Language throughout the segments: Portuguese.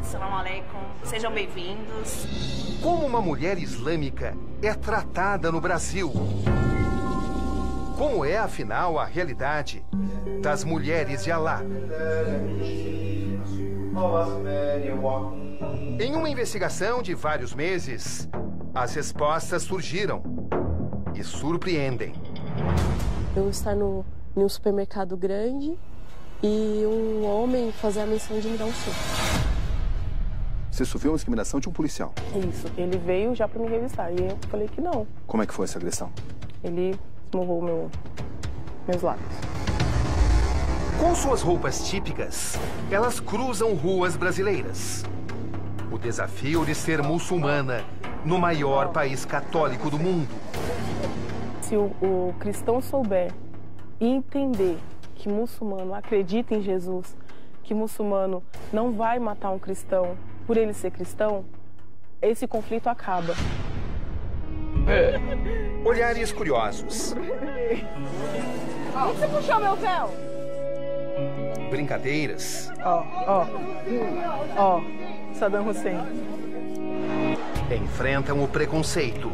Salam aleikum. Sejam bem-vindos. Como uma mulher islâmica é tratada no Brasil? Como é, afinal, a realidade das mulheres de Alá? Em uma investigação de vários meses, as respostas surgiram e surpreendem. Eu estar em um supermercado grande e um homem fazer a menção de me dar um soco. Você sofreu uma discriminação de um policial? Isso, ele veio já para me revistar e eu falei que não. Como é que foi essa agressão? Ele esmurrou meus lábios. Com suas roupas típicas, elas cruzam ruas brasileiras. O desafio de ser muçulmana no maior país católico do mundo. Se o cristão souber e entender que muçulmano acredita em Jesus, que muçulmano não vai matar um cristão por ele ser cristão, esse conflito acaba. Olhares curiosos. Por que você puxou meu véu? Brincadeiras. Ó, Saddam Hussein. Enfrentam o preconceito.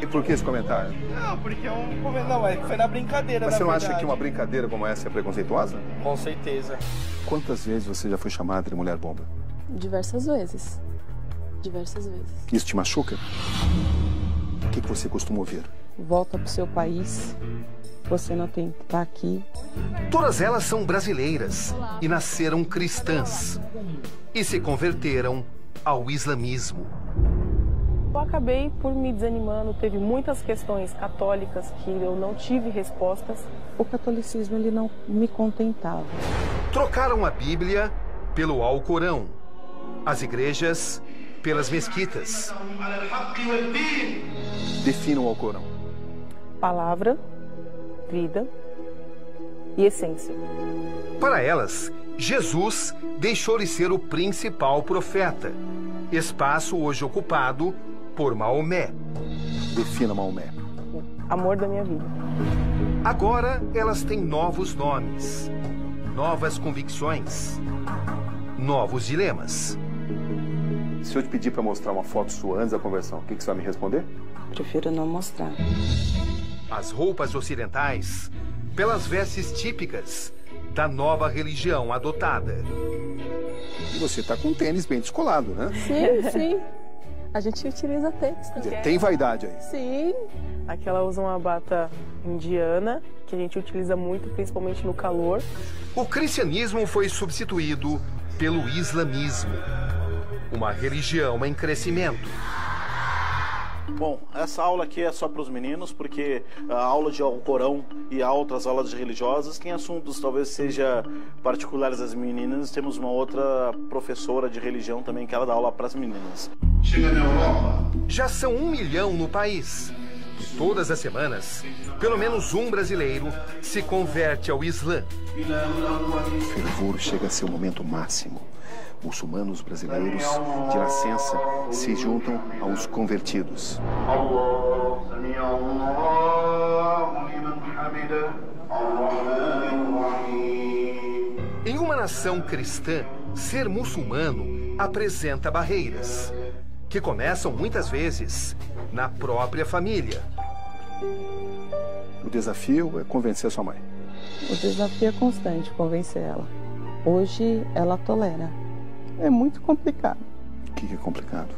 E por que esse comentário? Não, porque é um comentário. Não, foi na brincadeira. Mas você não verdade. acha que uma brincadeira como essa é preconceituosa? Com certeza. Quantas vezes você já foi chamada de mulher bomba? Diversas vezes. Diversas vezes. Isso te machuca? O que você costuma ouvir? Volta pro seu país. Você não tem que estar aqui. Todas elas são brasileiras e nasceram cristãs. E se converteram ao islamismo. Eu acabei por me desanimando, teve muitas questões católicas que eu não tive respostas. O catolicismo ele não me contentava. Trocaram a Bíblia pelo Alcorão, as igrejas pelas mesquitas. Defina o Alcorão. Palavra, vida e essência. Para elas, Jesus deixou de ser o principal profeta, espaço hoje ocupado por Maomé. Defina Maomé. Amor da minha vida. Agora elas têm novos nomes, novas convicções, novos dilemas. Se eu te pedir para mostrar uma foto sua antes da conversão, o que você vai me responder? Prefiro não mostrar. As roupas ocidentais pelas vestes típicas da nova religião adotada. E você está com um tênis bem descolado, né? Sim, sim. A gente utiliza tênis. Quer dizer, tem vaidade aí. Sim. Aqui ela usa uma bata indiana, que a gente utiliza muito, principalmente no calor. O cristianismo foi substituído pelo islamismo, uma religião em crescimento. Bom, essa aula aqui é só para os meninos, porque a aula de Alcorão e há outras aulas religiosas tem assuntos talvez seja particulares das meninas. Temos uma outra professora de religião também que ela dá aula para as meninas. Chega na Europa. Já são 1 milhão no país. E todas as semanas, pelo menos um brasileiro se converte ao Islã. O fervor chega a seu momento máximo. Muçulmanos brasileiros de nascença se juntam aos convertidos. Em uma nação cristã, ser muçulmano apresenta barreiras, que começam muitas vezes na própria família. O desafio é convencer sua mãe. O desafio é constante, convencer ela. Hoje ela tolera. É muito complicado. O que é complicado?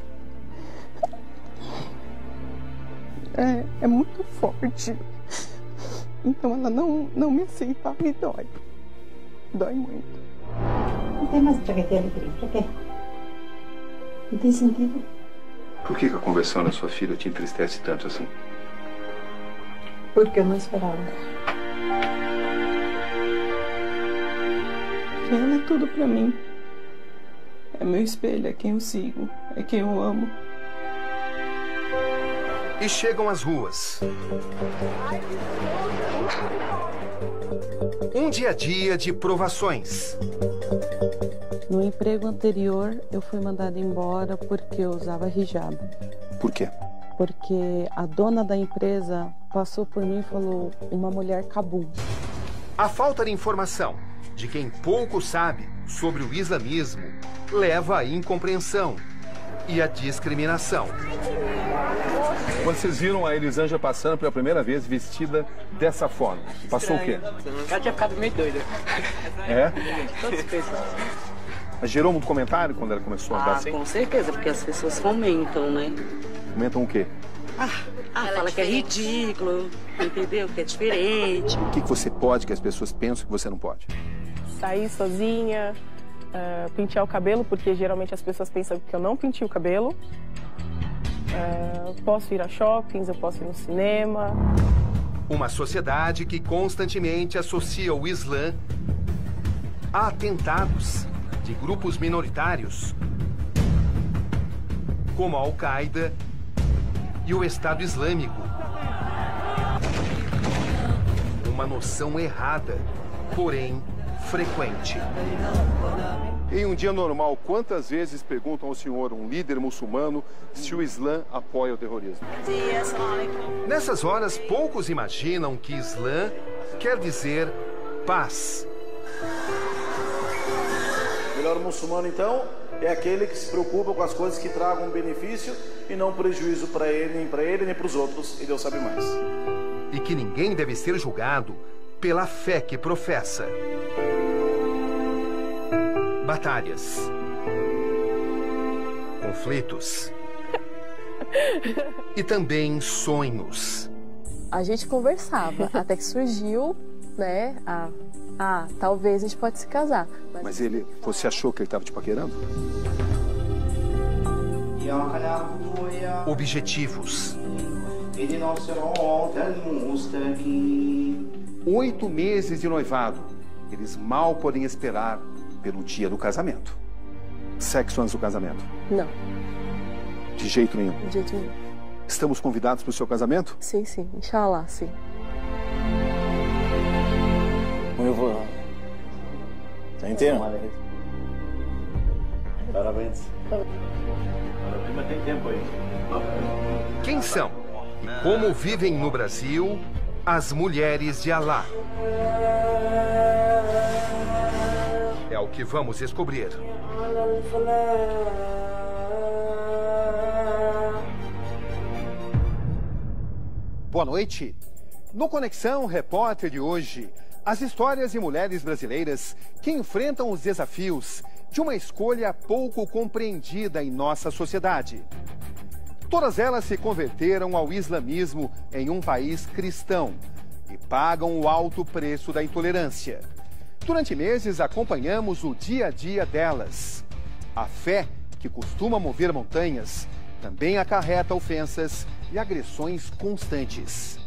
É muito forte. Então ela não me aceita, me dói. Dói muito. Não tem mais pra que ter alegria. Pra quê? Não tem sentido. Por que a conversão da sua filha te entristece tanto assim? Porque eu não esperava. Ela é tudo pra mim. É meu espelho, é quem eu sigo, é quem eu amo. E chegam às ruas. Um dia a dia de provações. No emprego anterior, eu fui mandada embora porque eu usava hijab. Por quê? porque a dona da empresa passou por mim e falou, uma mulher cabum. A falta de informação de quem pouco sabe sobre o islamismo leva à incompreensão e à discriminação. Quando vocês viram a Elisângela passando pela primeira vez vestida dessa forma, passou o quê? Ela tinha ficado meio doida. É? Todo suspeito. Gerou muito comentário quando ela começou a andar assim? Com certeza, porque as pessoas comentam, né? Comentam o quê? Fala que é ridículo, entendeu? Que é diferente. O que você pode que as pessoas pensam que você não pode? Sair sozinha, pentear o cabelo, porque geralmente as pessoas pensam que eu não penteo o cabelo. Posso ir a shoppings, eu posso ir no cinema. Uma sociedade que constantemente associa o Islã a atentados de grupos minoritários, como a Al-Qaeda e o Estado Islâmico. Uma noção errada, porém frequente. Em um dia normal, quantas vezes perguntam ao senhor, um líder muçulmano, se o Islã apoia o terrorismo? Nessas horas, poucos imaginam que Islã quer dizer paz. O melhor muçulmano, então, é aquele que se preocupa com as coisas que tragam benefício e não prejuízo para ele, nem para os outros, e Deus sabe mais. E que ninguém deve ser julgado pela fé que professa. Batalhas, conflitos e também sonhos. A gente conversava até que surgiu, né, talvez a gente pode se casar. Mas você achou que ele estava te paquerando? Objetivos. 8 meses de noivado. Eles mal podem esperar pelo dia do casamento. Sexo antes do casamento? Não. De jeito nenhum? De jeito nenhum. Estamos convidados para o seu casamento? Sim, inshallah, sim. Eu vou. Tá inteiro? Parabéns. Mas tem tempo aí. Quem são e como vivem no Brasil as mulheres de Alá? É o que vamos descobrir. Boa noite. No Conexão Repórter de hoje, as histórias de mulheres brasileiras que enfrentam os desafios de uma escolha pouco compreendida em nossa sociedade. Todas elas se converteram ao islamismo em um país cristão e pagam o alto preço da intolerância. Durante meses acompanhamos o dia a dia delas. A fé, que costuma mover montanhas, também acarreta ofensas e agressões constantes.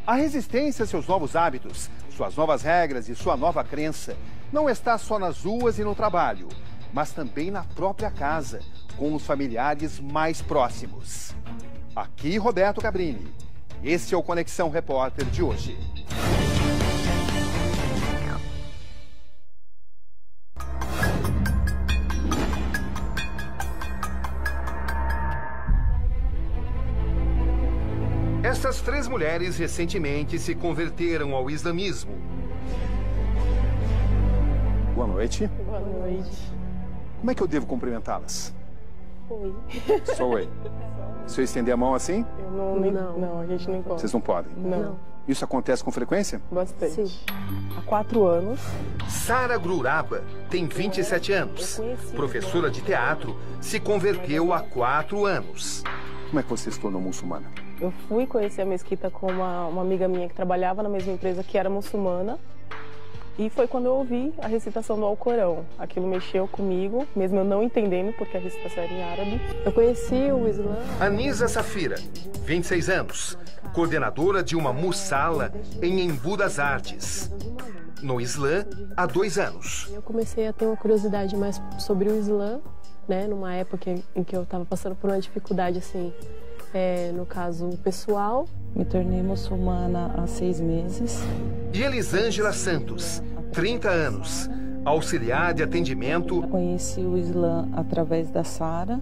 A resistência a seus novos hábitos, suas novas regras e sua nova crença não está só nas ruas e no trabalho, mas também na própria casa, com os familiares mais próximos. Aqui Roberto Cabrini. Esse é o Conexão Repórter de hoje. Essas 3 mulheres recentemente se converteram ao islamismo. Boa noite. Boa noite. Como é que eu devo cumprimentá-las? Oi. Só oi. Se eu estender a mão assim? Não, a gente não encontra. Vocês não podem? Não. Isso acontece com frequência? Bastante. Sim. Há 4 anos. Sara Gruraba tem 27 anos. Professora de teatro, se converteu há 4 anos. Como é que você se tornou muçulmana? Eu fui conhecer a mesquita com uma amiga minha que trabalhava na mesma empresa que era muçulmana. E foi quando eu ouvi a recitação do Alcorão. Aquilo mexeu comigo, mesmo eu não entendendo, porque a recitação era em árabe. Eu conheci o Islã. Anisa Safira, 26 anos, coordenadora de uma mussala em Embu das Artes. No Islã, há 2 anos. Eu comecei a ter uma curiosidade mais sobre o Islã, né? Numa época em que eu estava passando por uma dificuldade, assim, no caso pessoal. Me tornei muçulmana há 6 meses. E Elisângela Santos, 30 anos, auxiliar de atendimento. Conheci o Islã através da Sara,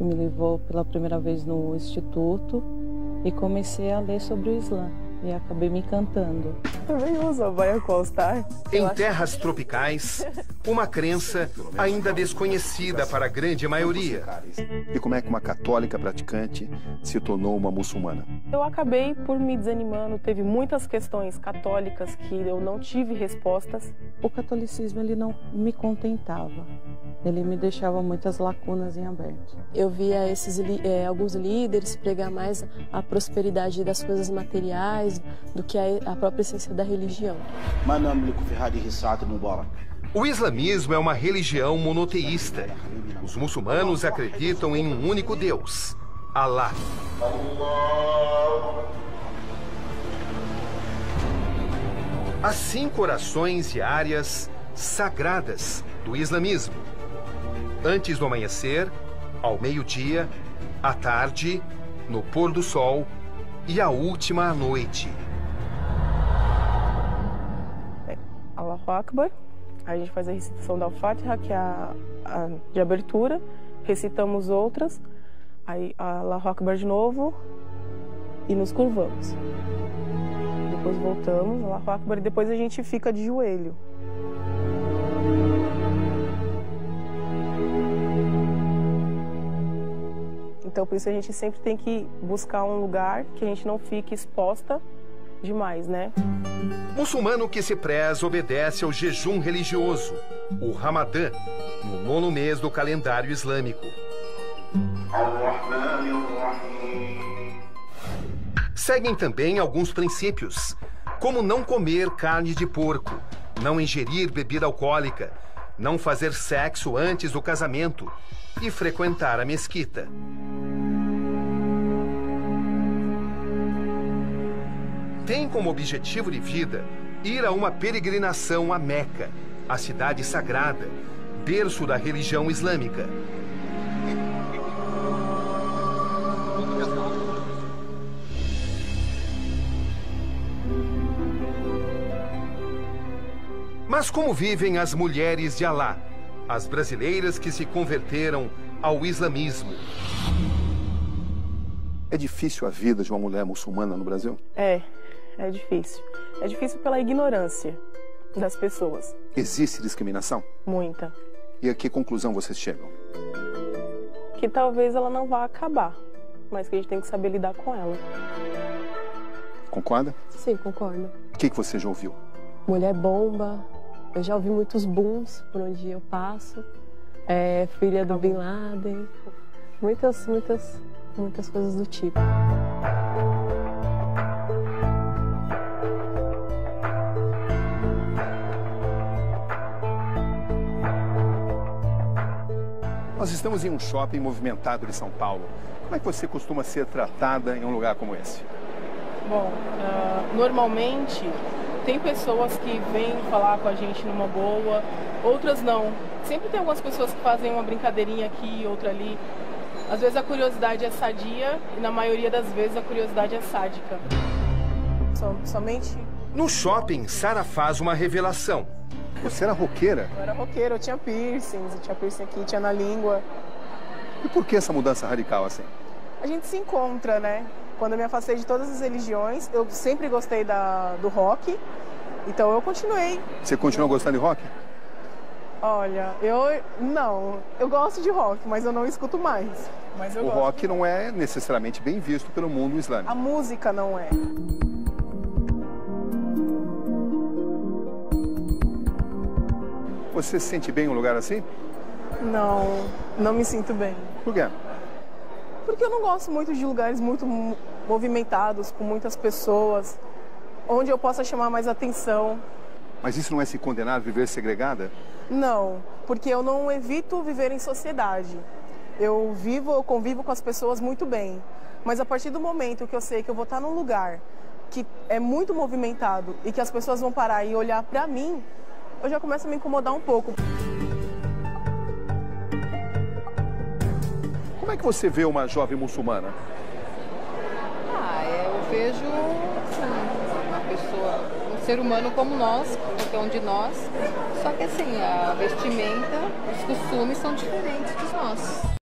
que me levou pela primeira vez no instituto e comecei a ler sobre o Islã. E acabei me encantando. Também uso a baia costar. Em terras tropicais, uma crença ainda desconhecida para a grande maioria. E como é que uma católica praticante se tornou uma muçulmana? Eu acabei por me desanimando, teve muitas questões católicas que eu não tive respostas. O catolicismo ele não me contentava. Ele me deixava muitas lacunas em aberto. Eu via alguns líderes pregar mais a prosperidade das coisas materiais do que a própria essência da religião. O islamismo é uma religião monoteísta. Os muçulmanos acreditam em um único Deus, Alá. As 5 orações diárias sagradas do islamismo. Antes do amanhecer, ao meio-dia, à tarde, no pôr do sol e a última à noite. Allahu Akbar. A gente faz a recitação da Al-Fatiha, que é a de abertura. Recitamos outras. Aí Allahu Akbar de novo e nos curvamos. Depois voltamos, Allahu Akbar, e depois a gente fica de joelho. Então, por isso a gente sempre tem que buscar um lugar que a gente não fique exposta demais, né? Muçulmano que se preza obedece ao jejum religioso, o Ramadã, no 9º mês do calendário islâmico. Seguem também alguns princípios, como não comer carne de porco, não ingerir bebida alcoólica, não fazer sexo antes do casamento e frequentar a mesquita. Tem como objetivo de vida ir a uma peregrinação a Meca, a cidade sagrada, berço da religião islâmica. Mas como vivem as mulheres de Alá, as brasileiras que se converteram ao islamismo? É difícil a vida de uma mulher muçulmana no Brasil? É difícil. É difícil pela ignorância das pessoas. Existe discriminação? Muita. E a que conclusão vocês chegam? Que talvez ela não vá acabar, mas que a gente tem que saber lidar com ela. Concorda? Sim, concordo. O que você já ouviu? Mulher bomba. Eu já ouvi muitos booms por onde eu passo. Filha do Bin Laden. Muitas coisas do tipo. Nós estamos em um shopping movimentado de São Paulo. Como é que você costuma ser tratada em um lugar como esse? Bom, normalmente tem pessoas que vêm falar com a gente numa boa, outras não. Sempre tem algumas pessoas que fazem uma brincadeirinha aqui, outra ali. Às vezes a curiosidade é sadia e na maioria das vezes a curiosidade é sádica. Somente... No shopping, Sara faz uma revelação. Você era roqueira? Eu era roqueira, eu tinha piercings, eu tinha piercing aqui, tinha na língua. E por que essa mudança radical assim? A gente se encontra, né? Quando eu me afastei de todas as religiões, eu sempre gostei do rock, então eu continuei. Você continua gostando de rock? Olha, eu gosto de rock, mas eu não escuto mais. Mas eu o rock não é necessariamente bem visto pelo mundo islâmico. A música não é. Você se sente bem em um lugar assim? Não me sinto bem. Por quê? Porque eu não gosto muito de lugares muito movimentados, com muitas pessoas, onde eu possa chamar mais atenção. Mas isso não é se condenar a viver segregada? Não, porque eu não evito viver em sociedade. Eu convivo com as pessoas muito bem. Mas a partir do momento que eu sei que eu vou estar num lugar que é muito movimentado e que as pessoas vão parar e olhar pra mim, eu já começo a me incomodar um pouco. Como é que você vê uma jovem muçulmana? Eu vejo uma pessoa, um ser humano como nós, qualquer um de nós, só que assim, a vestimenta, os costumes são diferentes dos nossos.